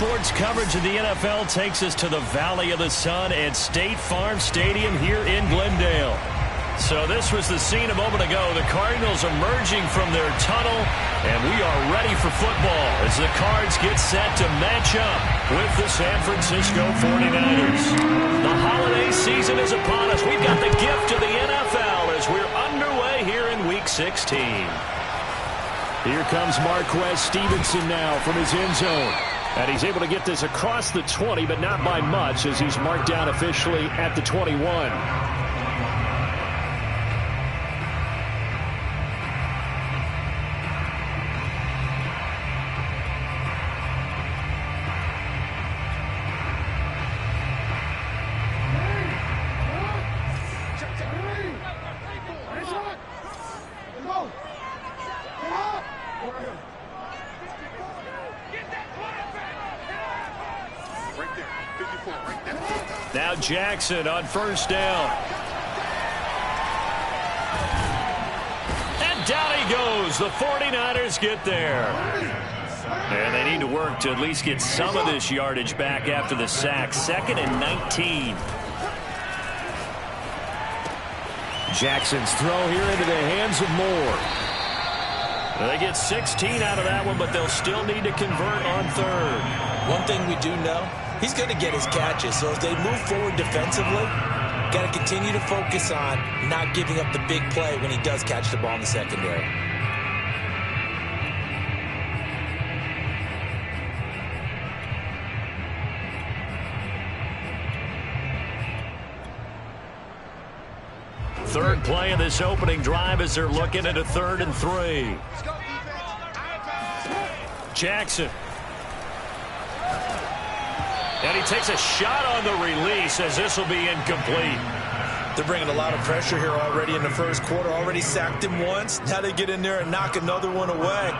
sports coverage of the NFL takes us to the Valley of the Sun at State Farm Stadium here in Glendale. So this was the scene a moment ago. The Cardinals emerging from their tunnel, and we are ready for football as the Cards get set to match up with the San Francisco 49ers. The holiday season is upon us. We've got the gift of the NFL as we're underway here in Week 16. Here comes Marquez Stevenson now from his end zone. And he's able to get this across the 20, but not by much as he's marked down officially at the 21. Now Jackson on first down. And down he goes. The 49ers get there. And they need to work to at least get some of this yardage back after the sack. 2nd and 19. Jackson's throw here into the hands of Moore. They get 16 out of that one, but they'll still need to convert on third. One thing we do know, he's going to get his catches. So as they move forward defensively, got to continue to focus on not giving up the big play when he does catch the ball in the secondary. Third play of this opening drive as they're looking at a 3rd and 3. Jackson. And he takes a shot on the release as this will be incomplete. They're bringing a lot of pressure here already in the first quarter. Already sacked him once. Now they get in there and knock another one away.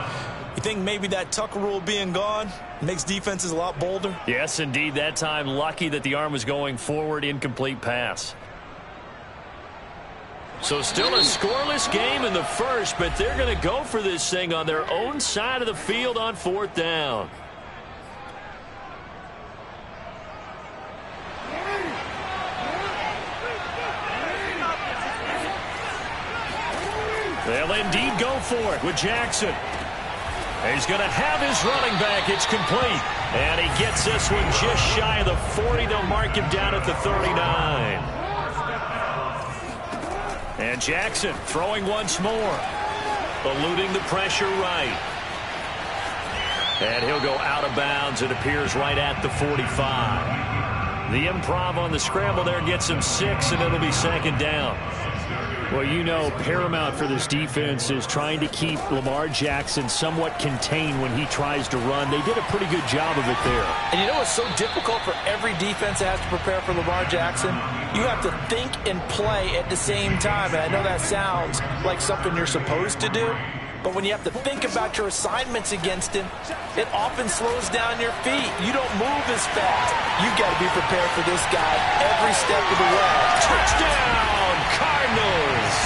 You think maybe that Tucker rule being gone makes defenses a lot bolder? Yes, indeed. That time lucky that the arm was going forward. Incomplete pass. So still a scoreless game in the first, but they're going to go for this thing on their own side of the field on 4th down. They'll indeed go for it with Jackson. He's going to have his running back. It's complete. And he gets this one just shy of the 40. They'll mark him down at the 39. And Jackson throwing once more. Eluding the pressure right. And he'll go out of bounds. It appears right at the 45. The improv on the scramble there gets him 6, and it'll be 2nd down. Well, you know, paramount for this defense is trying to keep Lamar Jackson somewhat contained when he tries to run. They did a pretty good job of it there. And you know what's so difficult for every defense that has to prepare for Lamar Jackson? You have to think and play at the same time. And I know that sounds like something you're supposed to do. But when you have to think about your assignments against him, it often slows down your feet. You don't move as fast. You've got to be prepared for this guy every step of the way. Touchdown, Cardinals!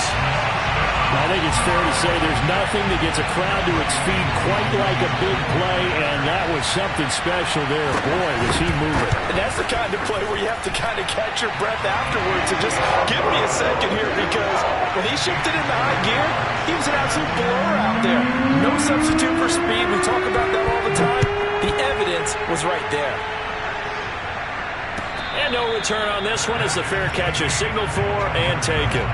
I think it's fair to say there's nothing that gets a crowd to its feet quite like a big play, and that was something special there. Boy, was he moving. And that's the kind of play where you have to kind of catch your breath afterwards and just give me a second here, because when he shifted into high gear, he was an absolute blur out there. No substitute for speed. We talk about that all the time. The evidence was right there. And no return on this one as the fair catch is signaled for and taken.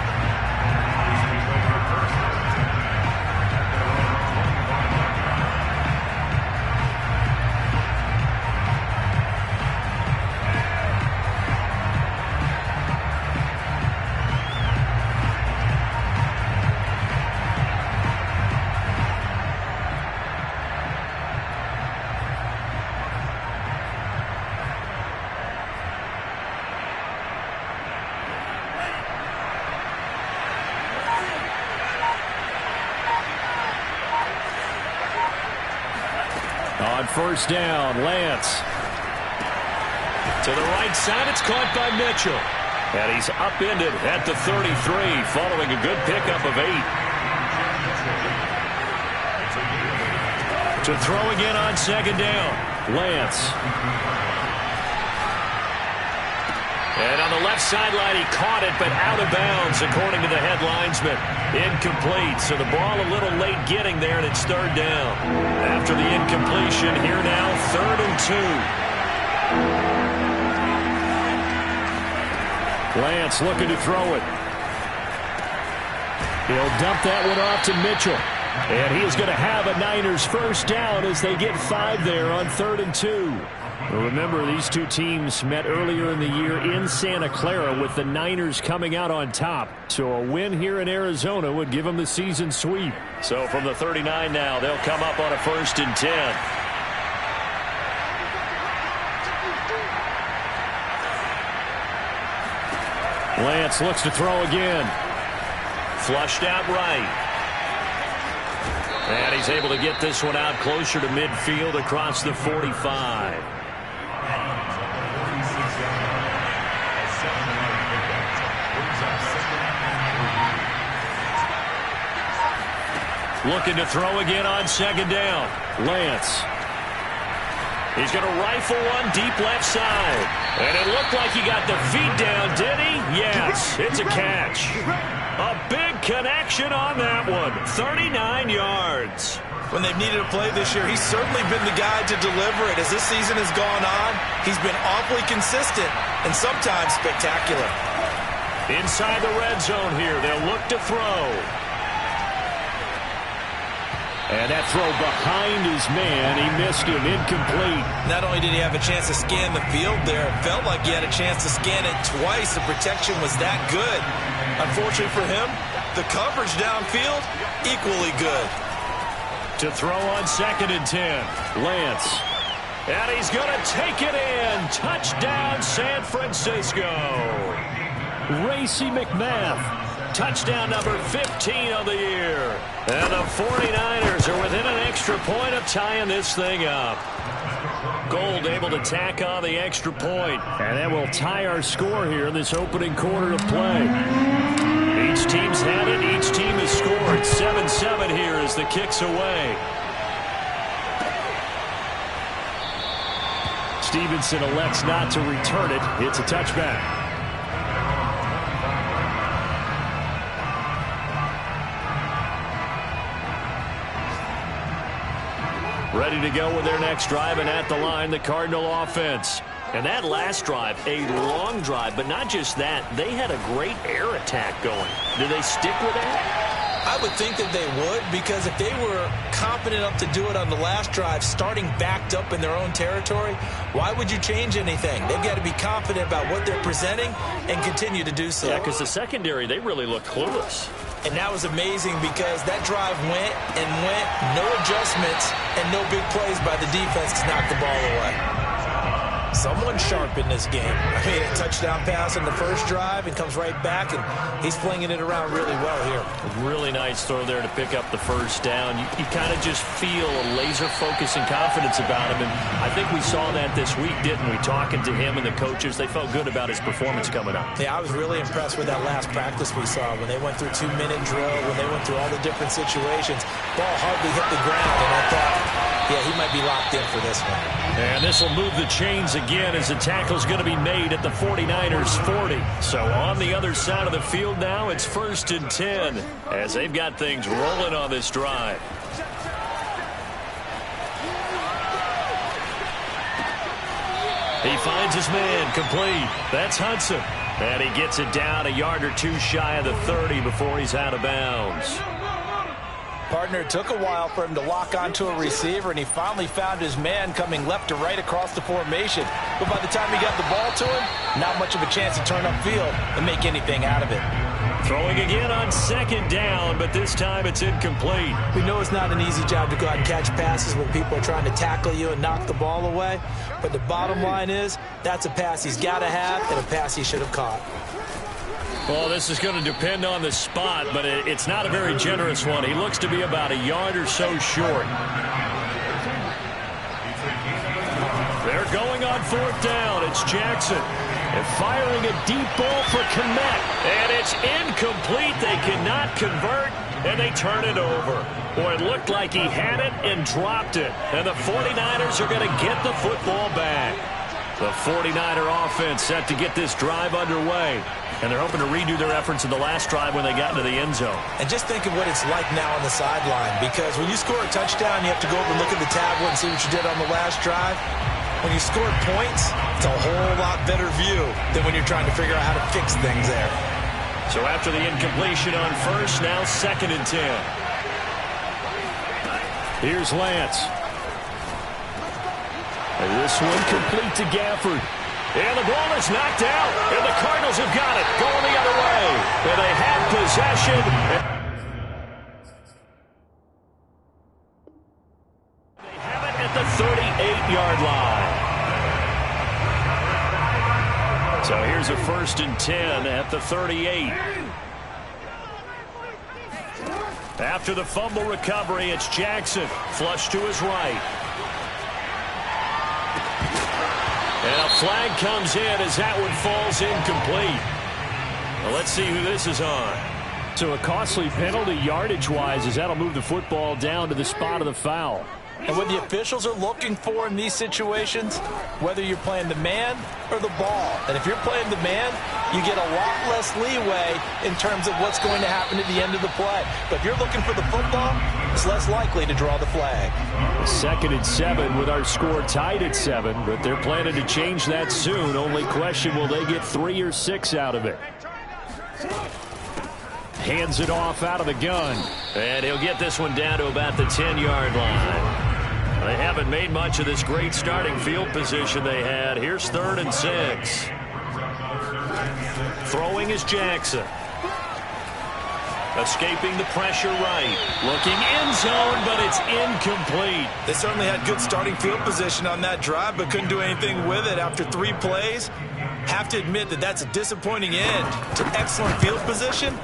On first down, Lance. To the right side, it's caught by Mitchell. And he's upended at the 33 following a good pickup of 8. To throw again on second down. Lance. And on the left sideline, he caught it, but out of bounds, according to the head linesman. Incomplete, so the ball a little late getting there, and it's third down. After the incompletion, here now, 3rd and 2. Lance looking to throw it. He'll dump that one off to Mitchell. And he is going to have a Niners first down as they get 5 there on 3rd and 2. Well, remember, these two teams met earlier in the year in Santa Clara with the Niners coming out on top. So a win here in Arizona would give them the season sweep. So from the 39 now, they'll come up on a 1st and 10. Lance looks to throw again. Flushed out right. And he's able to get this one out closer to midfield across the 45. Looking to throw again on second down. Lance. He's going to rifle one deep left side. And it looked like he got the feet down, did he? Yes, it's a catch. A big connection on that one. 39 yards. When they've needed a play this year, he's certainly been the guy to deliver it. As this season has gone on, he's been awfully consistent and sometimes spectacular. Inside the red zone here, they'll look to throw. And that throw behind his man, he missed him, incomplete. Not only did he have a chance to scan the field there, it felt like he had a chance to scan it twice. The protection was that good. Unfortunately for him, the coverage downfield, equally good. To throw on 2nd and 10, Lance. And he's going to take it in. Touchdown, San Francisco. Racey McMath. Touchdown number 15 of the year. And the 49ers are within an extra point of tying this thing up. Gold able to tack on the extra point. And that will tie our score here in this opening quarter of play. Each team's had it. Each team has scored. 7-7 here as the kick's away. Stevenson elects not to return it. It's a touchback. Ready to go with their next drive, and at the line, the Cardinal offense. And that last drive, a long drive, but not just that. They had a great air attack going. Do they stick with that? I would think that they would, because if they were confident enough to do it on the last drive, starting backed up in their own territory, why would you change anything? They've got to be confident about what they're presenting and continue to do so. Yeah, because the secondary, they really looked clueless. And that was amazing because that drive went and went, no adjustments, and no big plays by the defense to knock the ball away. Someone sharp in this game. I mean, a touchdown pass on the first drive and comes right back, and he's flinging it around really well here. Really nice throw there to pick up the first down. You kind of just feel a laser focus and confidence about him, and I think we saw that this week, didn't we? Talking to him and the coaches, they felt good about his performance coming up. Yeah, I was really impressed with that last practice we saw when they went through 2-minute drill, when they went through all the different situations. Ball hardly hit the ground, and I thought, yeah, he might be locked in for this one. And this will move the chains again as the tackle's going to be made at the 49ers 40. So on the other side of the field now, it's 1st and 10 as they've got things rolling on this drive. He finds his man complete. That's Hudson. And he gets it down a yard or two shy of the 30 before he's out of bounds. Partner, it took a while for him to lock onto a receiver, and he finally found his man coming left to right across the formation. But by the time he got the ball to him, not much of a chance to turn upfield and make anything out of it. Throwing again on 2nd down, but this time it's incomplete. We know it's not an easy job to go out and catch passes when people are trying to tackle you and knock the ball away. But the bottom line is, that's a pass he's got to have and a pass he should have caught. Well, this is going to depend on the spot, but it's not a very generous one. He looks to be about a yard or so short. They're going on 4th down. It's Jackson. And firing a deep ball for Connect. And it's incomplete. They cannot convert, and they turn it over. Boy, it looked like he had it and dropped it. And the 49ers are going to get the football back. The 49er offense set to get this drive underway. And they're hoping to redo their efforts in the last drive when they got into the end zone. And just think of what it's like now on the sideline, because when you score a touchdown, you have to go over and look at the tablet and see what you did on the last drive. When you score points, it's a whole lot better view than when you're trying to figure out how to fix things there. So after the incompletion on first, now 2nd and 10. Here's Lance. And this one complete to Gafford. And the ball is knocked out, and the Cardinals have got it, going the other way. And they have possession. They have it at the 38-yard line. So here's a 1st and 10 at the 38. After the fumble recovery, it's Jackson. Flush to his right. And a flag comes in as that one falls incomplete. Well, let's see who this is on. So a costly penalty yardage-wise, as that'll move the football down to the spot of the foul. And what the officials are looking for in these situations, whether you're playing the man or the ball. And if you're playing the man, you get a lot less leeway in terms of what's going to happen at the end of the play. But if you're looking for the football, it's less likely to draw the flag. 2nd and 7 with our score tied at 7, but they're planning to change that soon. Only question, will they get 3 or 6 out of it? Hands it off out of the gun. And he'll get this one down to about the 10-yard line. They haven't made much of this great starting field position they had. Here's 3rd and 6. Throwing is Jackson. Escaping the pressure right. Looking end zone, but it's incomplete. They certainly had good starting field position on that drive, but couldn't do anything with it after 3 plays. Have to admit that that's a disappointing end to excellent field position.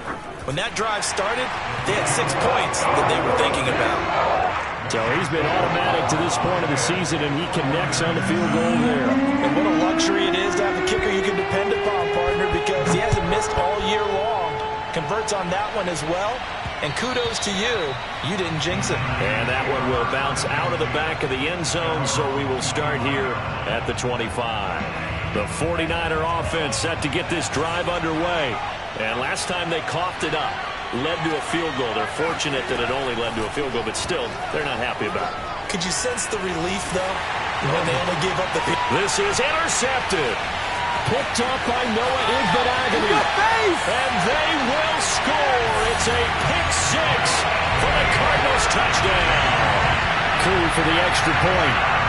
When that drive started, they had 6 points that they were thinking about. So he's been automatic to this point of the season, and he connects on the field goal there. And what a luxury it is to have a kicker you can depend upon, partner, because he hasn't missed all year long. Converts on that one as well. And kudos to you. You didn't jinx it. And that one will bounce out of the back of the end zone, so we will start here at the 25. The 49er offense set to get this drive underway. And last time they coughed it up, led to a field goal. They're fortunate that it only led to a field goal, but still, they're not happy about it. Could you sense the relief, though, when they only gave up the... This is intercepted. Picked up by Noah Igbenogany. And they will score. It's a pick 6 for the Cardinals touchdown. Crew for the extra point.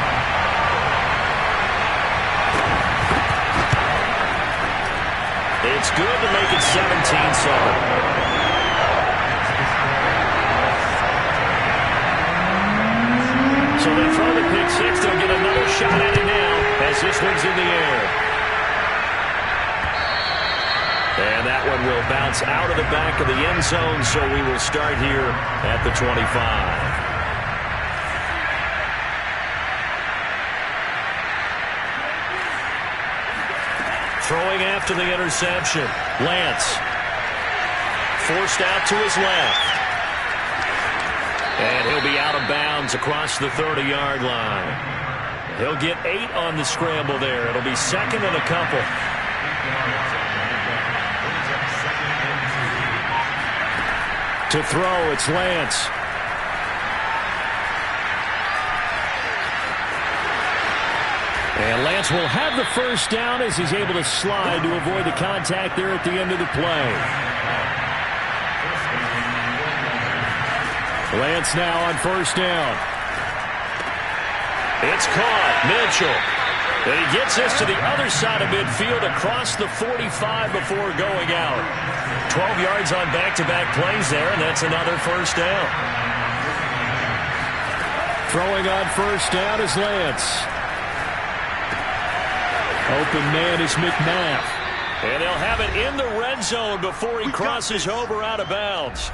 It's good to make it 17-7. So they throw the pick 6. They'll get another shot at it now as this one's in the air. And that one will bounce out of the back of the end zone, so we will start here at the 25. Throwing after the interception. Lance. Forced out to his left. And he'll be out of bounds across the 30-yard line. He'll get 8 on the scramble there. It'll be 2nd and a couple. To throw, it's Lance. And Lance will have the first down as he's able to slide to avoid the contact there at the end of the play. Lance now on first down. It's caught. Mitchell. And he gets this to the other side of midfield across the 45 before going out. 12 yards on back-to-back plays there, and that's another first down. Throwing on first down is Lance. Open man is McMath. And they'll have it in the red zone before he crosses over out of bounds.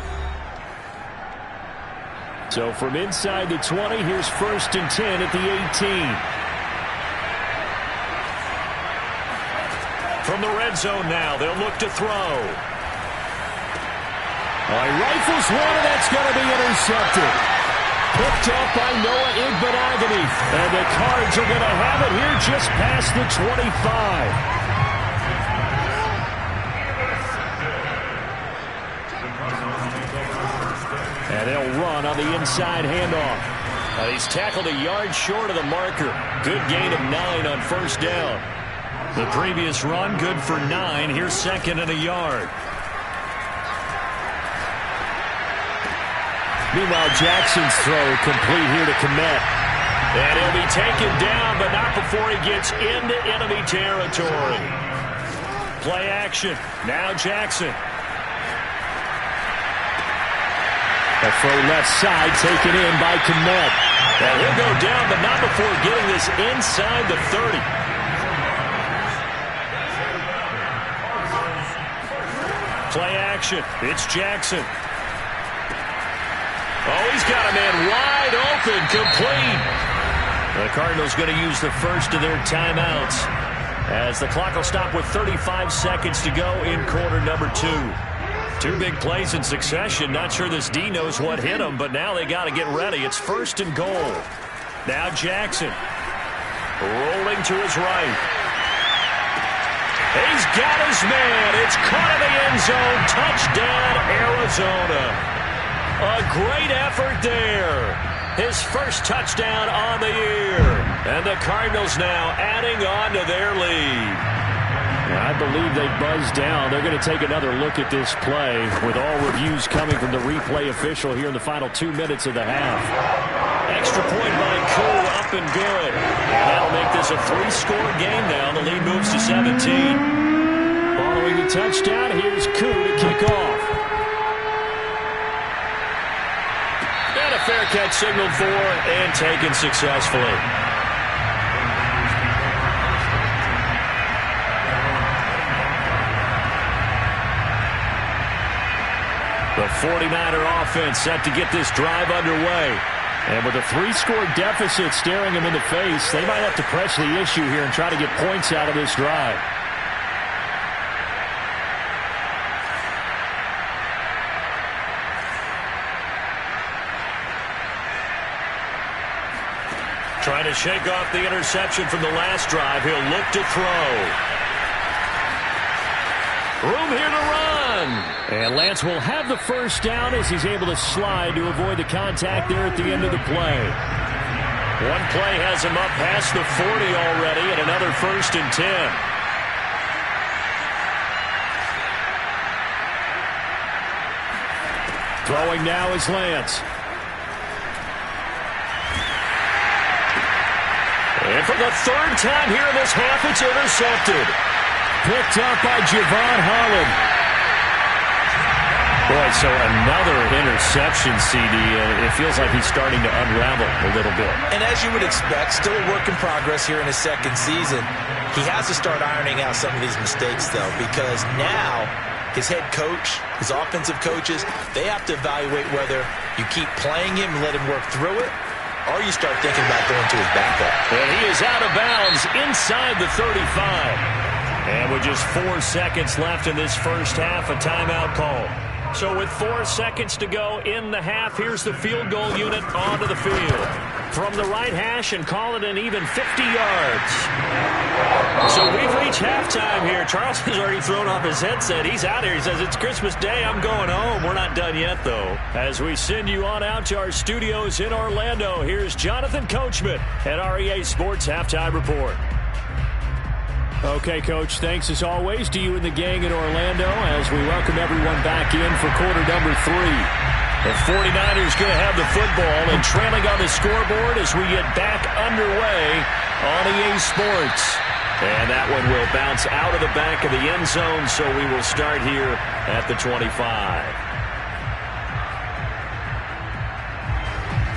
So from inside the 20, here's 1st and 10 at the 18. From the red zone now, they'll look to throw. He rifles one, and that's going to be intercepted. Picked up by Noah Igbenogany. And the Cards are going to have it here just past the 25. And they'll run on the inside handoff. He's tackled a yard short of the marker. Good gain of 9 on first down. The previous run, good for 9. Here's second and a yard. Meanwhile, Jackson's throw complete here to Komet. And he'll be taken down, but not before he gets into enemy territory. Play action. Now Jackson. A throw left side taken in by Komet. And he'll go down, but not before getting this inside the 30. Play action. It's Jackson. Oh, he's got a man wide open, complete. The Cardinals going to use the first of their timeouts as the clock will stop with 35 seconds to go in quarter number 2. 2 big plays in succession. Not sure this D knows what hit him, but now they got to get ready. It's first and goal. Now Jackson rolling to his right. He's got his man. It's caught in the end zone. Touchdown, Arizona. A great effort there. His first touchdown on the year. And the Cardinals now adding on to their lead. I believe they buzzed down. They're going to take another look at this play with all reviews coming from the replay official here in the final 2 minutes of the half. Extra point by Koo, up and good. And that'll make this a 3-score game now. The lead moves to 17. Following the touchdown, here's Koo to kick off. And a fair catch signaled for and taken successfully. The 49er offense set to get this drive underway. And with a 3-score deficit staring them in the face, they might have to press the issue here and try to get points out of this drive. Trying to shake off the interception from the last drive. He'll look to throw. Room here to run. And Lance will have the first down as he's able to slide to avoid the contact there at the end of the play. One play has him up past the 40 already, and another first and 10. Throwing now is Lance. And for the 3rd time here in this half, it's intercepted. Picked up by Javon Holland. Boy, so another interception, CD, and it feels like he's starting to unravel a little bit. And as you would expect, still a work in progress here in his 2nd season. He has to start ironing out some of these mistakes, though, because now his head coach, his offensive coaches, they have to evaluate whether you keep playing him and let him work through it, or you start thinking about going to his backup. And he is out of bounds inside the 35. And with just 4 seconds left in this first half, a timeout call. So with 4 seconds to go in the half, here's the field goal unit onto the field. From the right hash and call it an even 50 yards. So we've reached halftime here. Charles has already thrown off his headset. He's out here. He says, it's Christmas Day. I'm going home. We're not done yet, though. As we send you on out to our studios in Orlando, here's Jonathan Coachman at REA Sports Halftime Report. Okay, Coach, thanks as always to you and the gang in Orlando as we welcome everyone back in for quarter number 3. The 49ers going to have the football and trailing on the scoreboard as we get back underway on EA Sports. And that one will bounce out of the back of the end zone, so we will start here at the 25.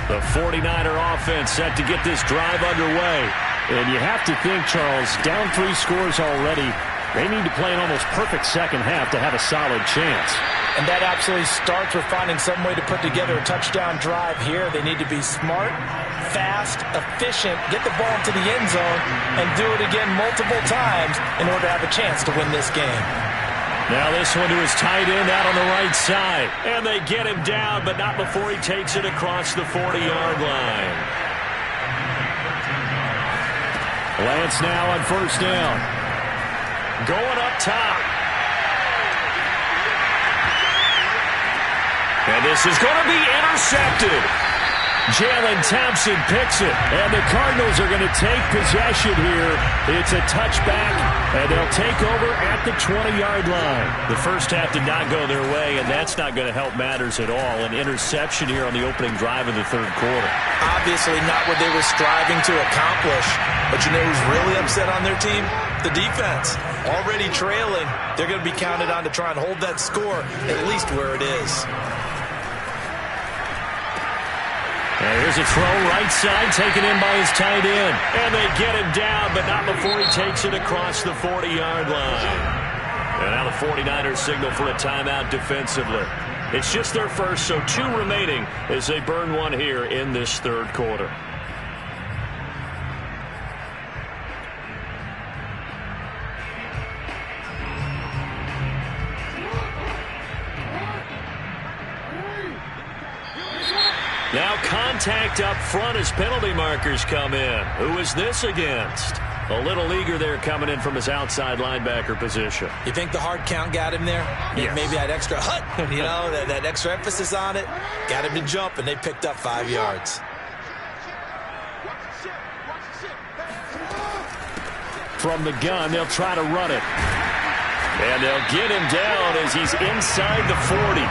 The 49er offense set to get this drive underway. And you have to think, Charles, down 3 scores already, they need to play an almost perfect second half to have a solid chance. And that absolutely starts with finding some way to put together a touchdown drive here. They need to be smart fast, efficient, get the ball into the end zone, and do it again multiple times in order to have a chance to win this game. Now this one to his tight end out on the right side. And they get him down, but not before he takes it across the 40-yard line. Lance now on first down. Going up top. And this is going to be intercepted. Jalen Thompson picks it, and the Cardinals are going to take possession here. It's a touchback, and they'll take over at the 20-yard line. The first half did not go their way, and that's not going to help matters at all. An interception here on the opening drive of the third quarter. Obviously not what they were striving to accomplish, but you know who's really upset on their team? The defense. Already trailing, they're going to be counted on to try and hold that score at least where it is. And here's a throw right side taken in by his tight end. And they get him down, but not before he takes it across the 40-yard line. And now the 49ers signal for a timeout defensively. It's just their first, so 2 remaining as they burn one here in this third quarter. Now contact up front as penalty markers come in. Who is this against? A little eager there coming in from his outside linebacker position. You think the hard count got him there? Yes. Maybe that extra that extra emphasis on it. Got him to jump, and they picked up 5 yards. From the gun, they'll try to run it. And they'll get him down as he's inside the 40.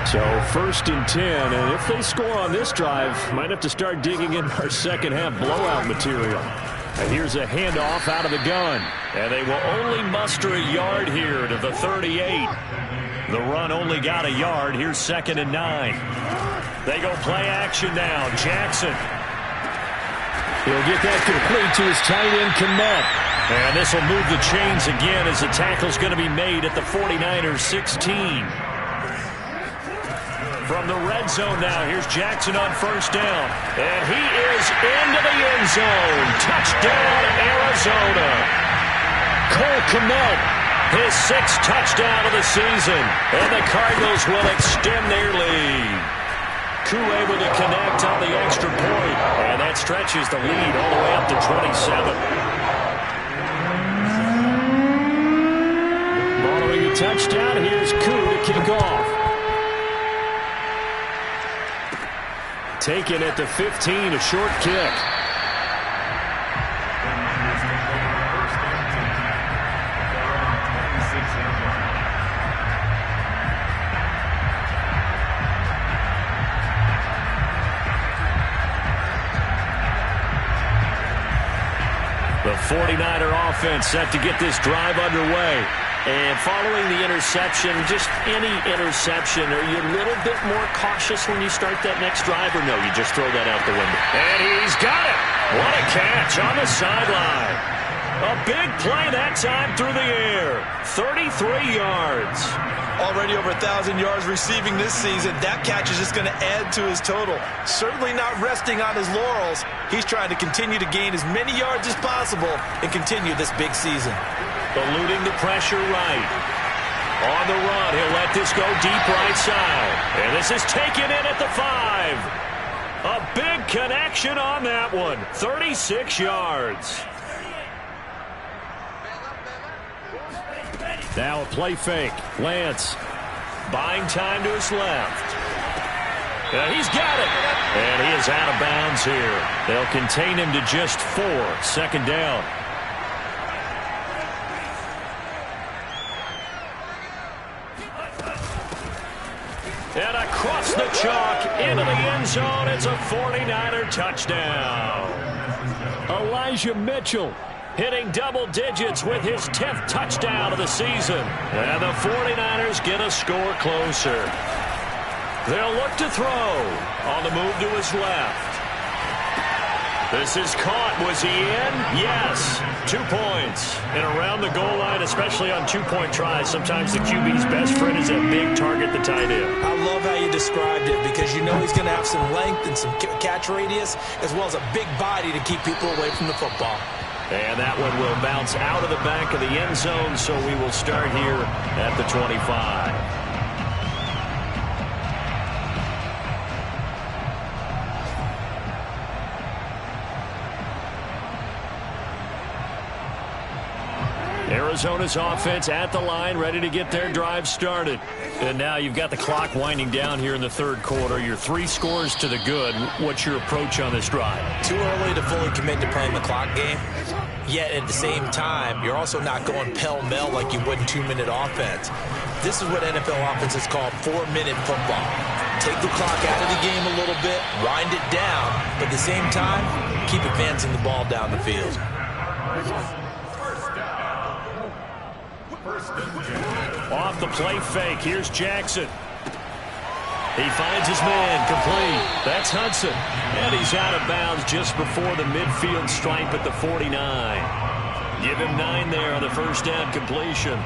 So 1st and 10, and if they score on this drive, might have to start digging in our second half blowout material. And here's a handoff out of the gun. And they will only muster a yard here to the 38. The run only got a yard. Here's 2nd and 9. They go play action now. Jackson. He'll get that complete to his tight end, Kmet. And this will move the chains again as the tackle's going to be made at the 49ers 16. From the red zone now, here's Jackson on first down. And he is into the end zone. Touchdown, Arizona. Cole Kmet, his 6th touchdown of the season. And the Cardinals will extend their lead. Koo able to connect on the extra point. And that stretches the lead all the way up to 27. Following the touchdown, here's Koo to kick off. Taken at the 15, a short kick. The 49er offense set to get this drive underway. And following the interception, just any interception, are you a little bit more cautious when you start that next drive, or no, you just throw that out the window? And he's got it! What a catch on the sideline. A big play that time through the air. 33 yards. Already over 1,000 yards receiving this season. That catch is just going to add to his total. Certainly not resting on his laurels. He's trying to continue to gain as many yards as possible and continue this big season. Eluding the pressure right. On the run, he'll let this go deep right side. And this is taken in at the 5. A big connection on that one. 36 yards. Now a play fake. Lance buying time to his left. And he's got it. And he is out of bounds here. They'll contain him to just 4. 2nd down. And across the chalk into the end zone. It's a 49er touchdown. Elijah Mitchell hitting double digits with his 10th touchdown of the season. And the 49ers get a score closer. They'll look to throw on the move to his left. This is caught. Was he in? Yes. 2 points. And around the goal line, especially on two-point tries, sometimes the QB's best friend is a big target, the tight end. I love how you described it because you know he's going to have some length and some catch radius as well as a big body to keep people away from the football. And that one will bounce out of the back of the end zone, so we will start here at the 25. Arizona's offense at the line, ready to get their drive started. And now you've got the clock winding down here in the third quarter. You're 3 scores to the good. What's your approach on this drive? Too early to fully commit to playing the clock game. Yet at the same time, you're also not going pell-mell like you would in 2-minute offense. This is what NFL offenses call 4-minute football. Take the clock out of the game a little bit, wind it down, but at the same time, keep advancing the ball down the field. Off the play fake, here's Jackson. He finds his man, complete. That's Hudson. And he's out of bounds just before the midfield stripe at the 49. Give him 9 there on the first down completion.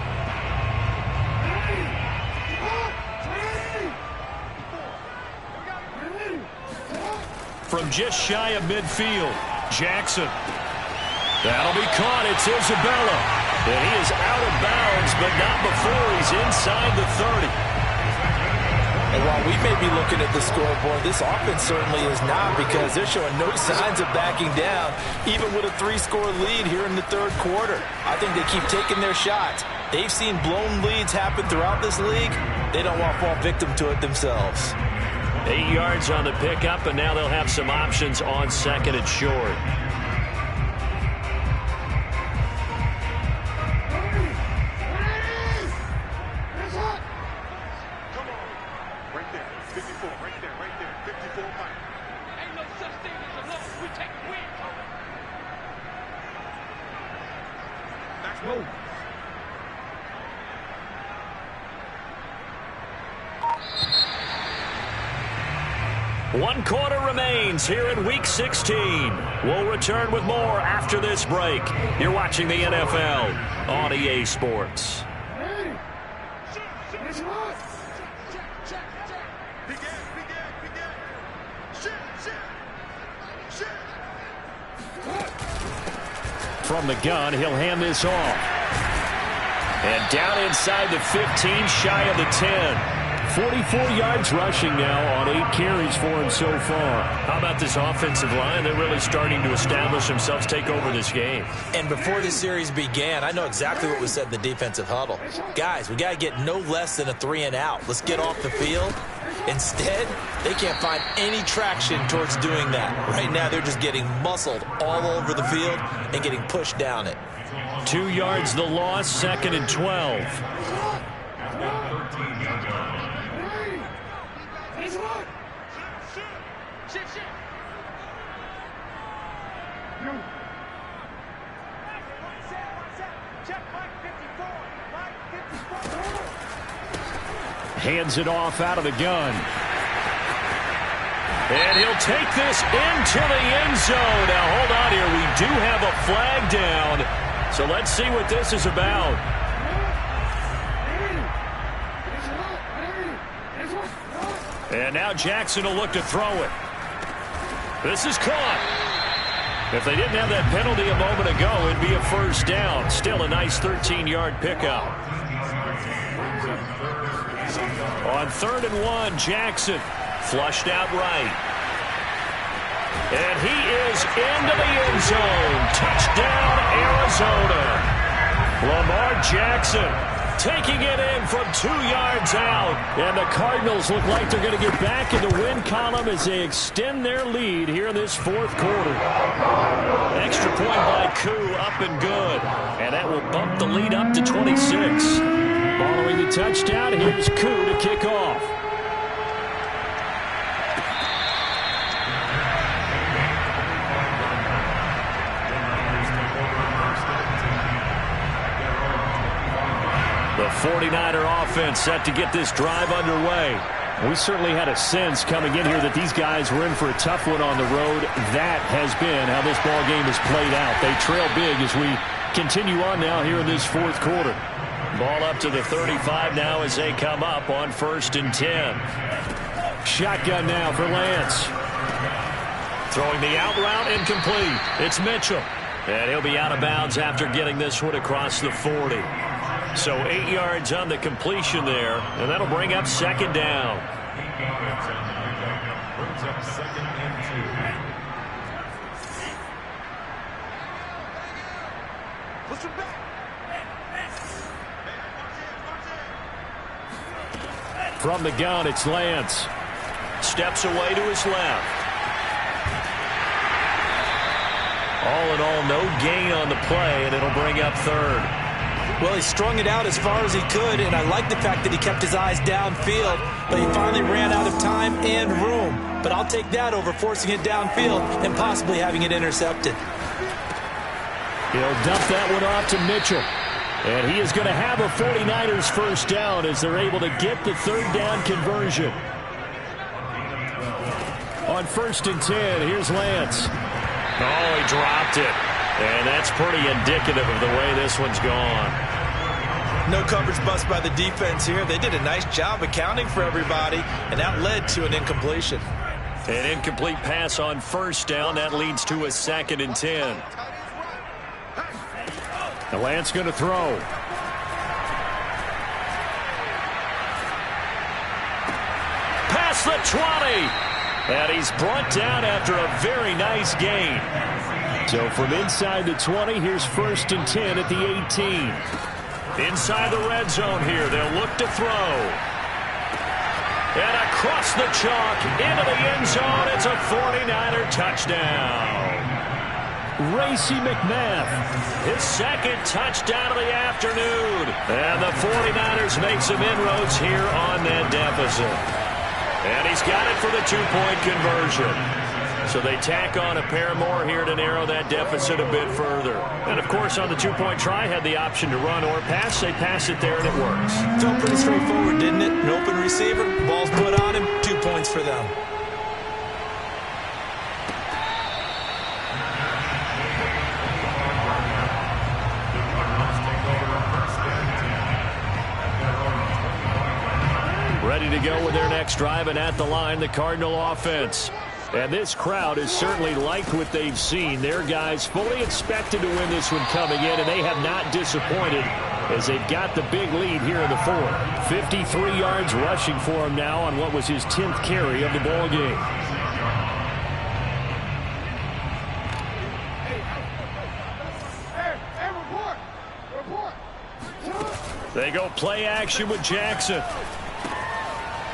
From just shy of midfield, Jackson. That'll be caught. It's Isabella. And he is out of bounds, but not before he's inside the 30. And while we may be looking at the scoreboard, this offense certainly is not because they're showing no signs of backing down, even with a 3-score lead here in the third quarter. I think they keep taking their shots. They've seen blown leads happen throughout this league. They don't want to fall victim to it themselves. 8 yards on the pickup, and now they'll have some options on second and short. One quarter remains here in Week 16. We'll return with more after this break. You're watching the NFL on EA Sports. From the gun, he'll hand this off. And down inside the 15, shy of the 10. 44 yards rushing now on 8 carries for him so far. How about this offensive line? They're really starting to establish themselves, take over this game. And before this series began, I know exactly what was said in the defensive huddle. Guys, we got to get no less than a 3-and-out. Let's get off the field. Instead, they can't find any traction towards doing that. Right now, they're just getting muscled all over the field and getting pushed down it. 2 yards the loss, 2nd and 12. Hands it off out of the gun. And he'll take this into the end zone. Now, hold on here. We do have a flag down. So let's see what this is about. And now Jackson will look to throw it. This is caught. If they didn't have that penalty a moment ago, it'd be a first down. Still a nice 13-yard pickup. On 3rd and 1, Jackson flushed out right. And he is into the end zone. Touchdown, Arizona. Lamar Jackson taking it in from 2 yards out. And the Cardinals look like they're going to get back in the win column as they extend their lead here in this fourth quarter. Extra point by Koo, up and good. And that will bump the lead up to 26. Following the touchdown, here's Koo to kick off. The 49er offense set to get this drive underway. We certainly had a sense coming in here that these guys were in for a tough one on the road. That has been how this ball game has played out. They trail big as we continue on now here in this fourth quarter. Ball up to the 35 now as they come up on 1st and 10. Shotgun now for Lance. Throwing the out route, incomplete. It's Mitchell. And he'll be out of bounds after getting this one across the 40. So 8 yards on the completion there, and that'll bring up 2nd down. Brings up 2nd and 2. Push him back. From the gun, it's Lance. Steps away to his left. All in all, no gain on the play, and it'll bring up 3rd. Well, he strung it out as far as he could, and I like the fact that he kept his eyes downfield, but he finally ran out of time and room. But I'll take that over forcing it downfield and possibly having it intercepted. He'll dump that one off to Mitchell. And he is going to have a 49ers first down as they're able to get the 3rd down conversion. On 1st and 10, here's Lance. Oh, he dropped it. And that's pretty indicative of the way this one's gone. No coverage bust by the defense here. They did a nice job accounting for everybody, and that led to an incompletion. An incomplete pass on 1st down. That leads to a 2nd and 10. The Lance going to throw. Past the 20. And he's brought down after a very nice gain. So from inside the 20, here's 1st and 10 at the 18. Inside the red zone here, they'll look to throw. And across the chalk, into the end zone, it's a 49er touchdown. Racey McMath. His 2nd touchdown of the afternoon. And the 49ers make some inroads here on that deficit. And he's got it for the 2-point conversion. So they tack on a pair more here to narrow that deficit a bit further. And, of course, on the 2-point try, had the option to run or pass. They pass it there, and it works. Felt pretty straightforward, didn't it? An open receiver, ball's put on him, 2 points for them. Ready to go with their next drive, and at the line, the Cardinal offense. And this crowd has certainly liked what they've seen. Their guys fully expected to win this one coming in, and they have not disappointed as they've got the big lead here in the 4th. 53 yards rushing for him now on what was his 10th carry of the ball game. They go play action with Jackson.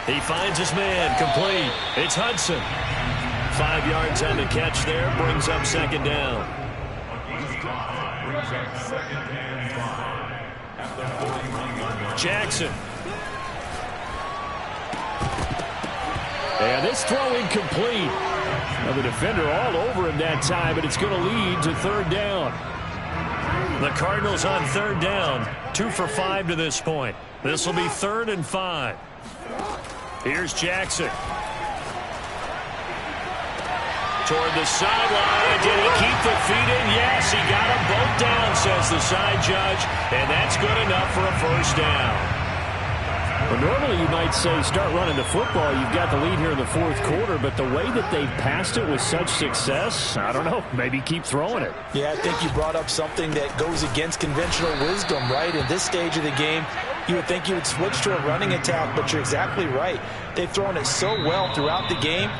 He finds his man, complete. It's Hudson. 5 yards on the catch there, brings up 2nd down. Jackson. And this throw incomplete. Now the defender all over him that time, but it's going to lead to 3rd down. The Cardinals on 3rd down. 2 for 5 to this point. This will be 3rd and 5. Here's Jackson. Toward the sideline. Did he keep the feet in? Yes, he got them both down, says the side judge. And that's good enough for a first down. Well, normally you might say start running the football. You've got the lead here in the 4th quarter, but the way that they've passed it with such success, I don't know, maybe keep throwing it. Yeah, I think you brought up something that goes against conventional wisdom, right? In this stage of the game, you would think you would switch to a running attack, but you're exactly right. They've thrown it so well throughout the game,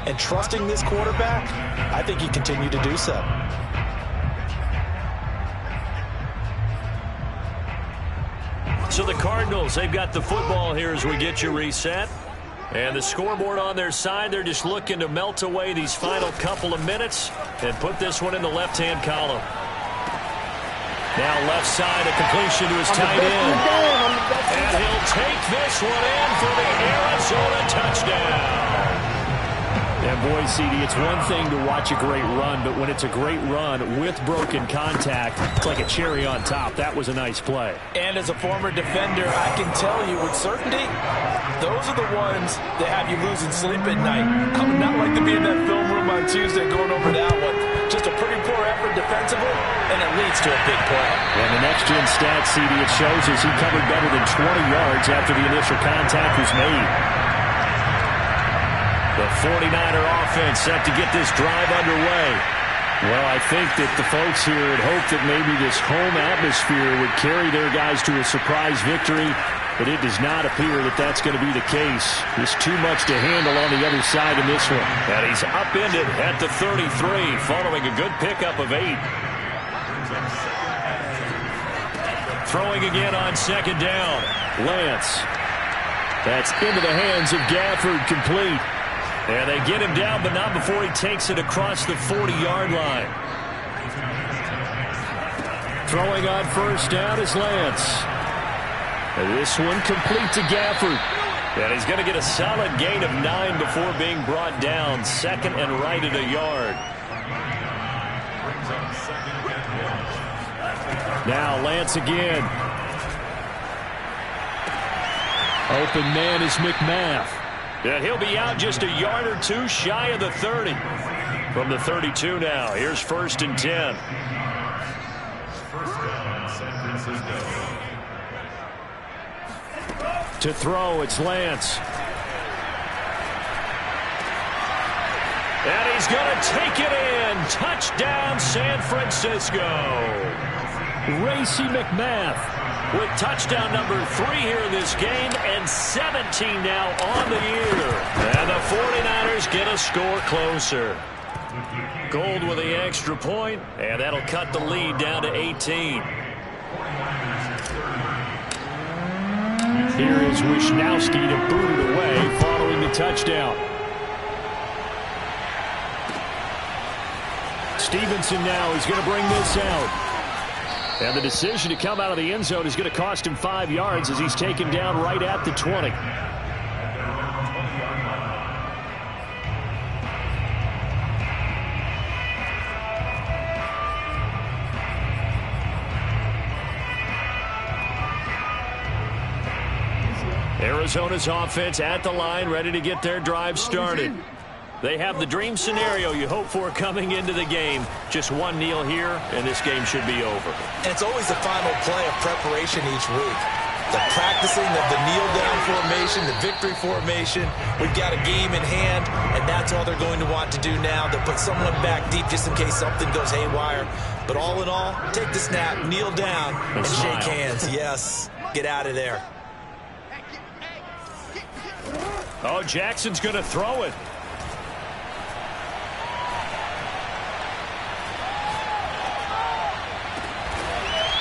and trusting this quarterback, I think he continued to do so. So the Cardinals, they've got the football here as we get you reset. And the scoreboard on their side, they're just looking to melt away these final couple of minutes and put this one in the left-hand column. Now left side, a completion to his tight end. And he'll take this one in for the Arizona touchdown. And boy, CD, it's one thing to watch a great run, but when it's a great run with broken contact, it's like a cherry on top. That was a nice play. And as a former defender, I can tell you with certainty, those are the ones that have you losing sleep at night. I would not like to be in that film room on Tuesday going over that one. Just a pretty poor effort defensively, and it leads to a big play. And the next-gen stats, CD, it shows us he covered better than 20 yards after the initial contact was made. The 49er offense set to get this drive underway. Well, I think that the folks here had hoped that maybe this home atmosphere would carry their guys to a surprise victory, but it does not appear that that's going to be the case. There's too much to handle on the other side in this one. And he's upended at the 33 following a good pickup of 8. Throwing again on second down. Lance. That's into the hands of Gafford, complete. And they get him down, but not before he takes it across the 40-yard line. Throwing on first down is Lance. And this one complete to Gafford. And he's going to get a solid gain of 9 before being brought down. Second and right at a yard. Now Lance again. Open man is McMath. And he'll be out just a yard or two shy of the 30. From the 32 now. Here's first and 10. To throw, it's Lance. And he's going to take it in. Touchdown, San Francisco. Racey McMath with touchdown number 3 here in this game, and 17 now on the year. And the 49ers get a score closer. Gold with the extra point, and that'll cut the lead down to 18. Here is Wisnowski to boot it away following the touchdown. Stevenson now is going to bring this out. And the decision to come out of the end zone is going to cost him 5 yards as he's taken down right at the 20. Arizona's offense at the line, ready to get their drive started. They have the dream scenario you hope for coming into the game. Just one kneel here, and this game should be over. And it's always the final play of preparation each week. The practicing of the kneel-down formation, the victory formation. We've got a game in hand, and that's all they're going to want to do now. They'll put someone back deep just in case something goes haywire. But all in all, take the snap, kneel down, and shake hands. Yes, get out of there. Oh, Jackson's going to throw it.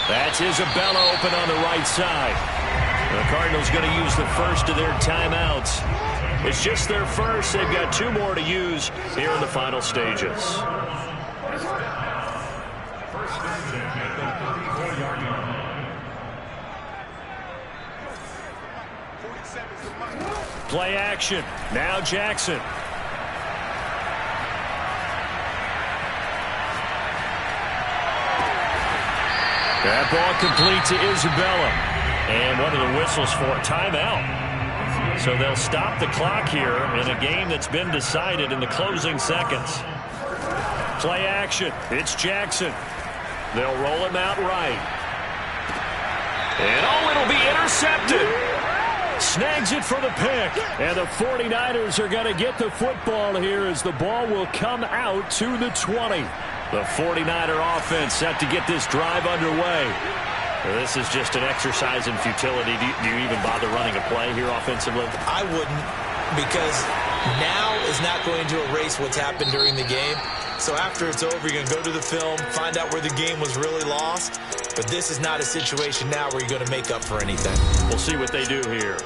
That's Isabella open on the right side. The Cardinals going to use the first of their timeouts. It's just their first. They've got 2 more to use here in the final stages. Play action. Now Jackson. That ball complete to Isabella. And one of the whistles for a timeout. So they'll stop the clock here in a game that's been decided in the closing seconds. Play action. It's Jackson. They'll roll him out right. And oh, it'll be intercepted. Snags it for the pick. And the 49ers are going to get the football here as the ball will come out to the 20. The 49er offense set to get this drive underway. This is just an exercise in futility. Do you even bother running a play here offensively? I wouldn't, because now is not going to erase what's happened during the game. So after it's over, you're going to go to the film, find out where the game was really lost. But this is not a situation now where you're going to make up for anything. We'll see what they do here.